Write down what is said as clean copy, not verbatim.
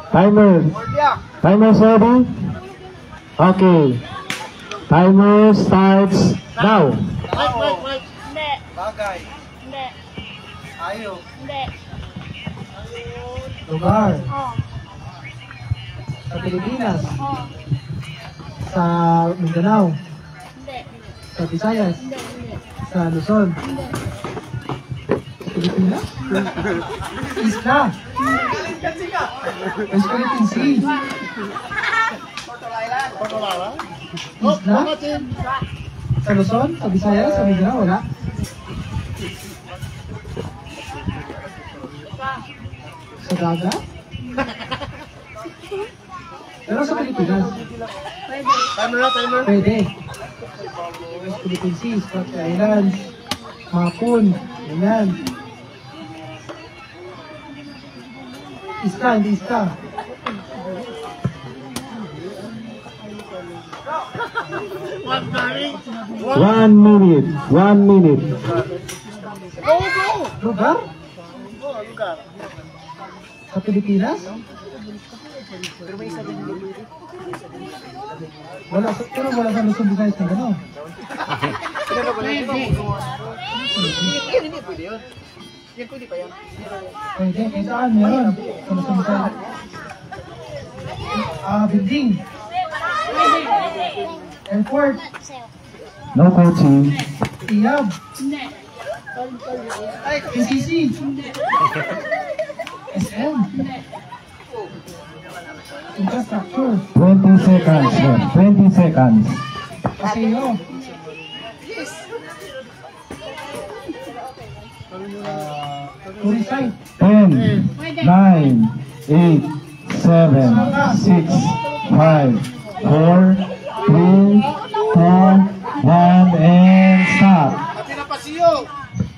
Timer. Timer ready? Okay. Timer starts now. Wait. Hindi. Bagay. Hindi. Ayaw. Hindi. Lugar. Oh. Sa Pilipinas. Oh. Sa Mindanao. Hindi. Sa Visayas. Hindi. Sa Luzon. Hindi. Sa Pilipinas. Isla. West Philippine Sea. Isla. Sa Luzon. Sa Visayas. Sa Mindanao. Wala. Sa dagat. Pero sa Pilipinas. Pwede. Timer. Pwede. West Philippine Sea, Scott Islands, Hapon, ganyan. Isla, hindi isla. One minute. Lugar? Sa Pilipinas? Wala sa Luzon, Visayas na gano'n. Pwede, kaya saan meron? Sa Luzon, Visayas. Building. Airport. No coaching. Iyab. Hindi. NCC. SM. Infrastructure. 20 seconds. 20 seconds. Paseo. Tourist site. 10, 9, 8, 7, 6, 5, 4, 3, 2, 1, and stop. Pati na pasiyo.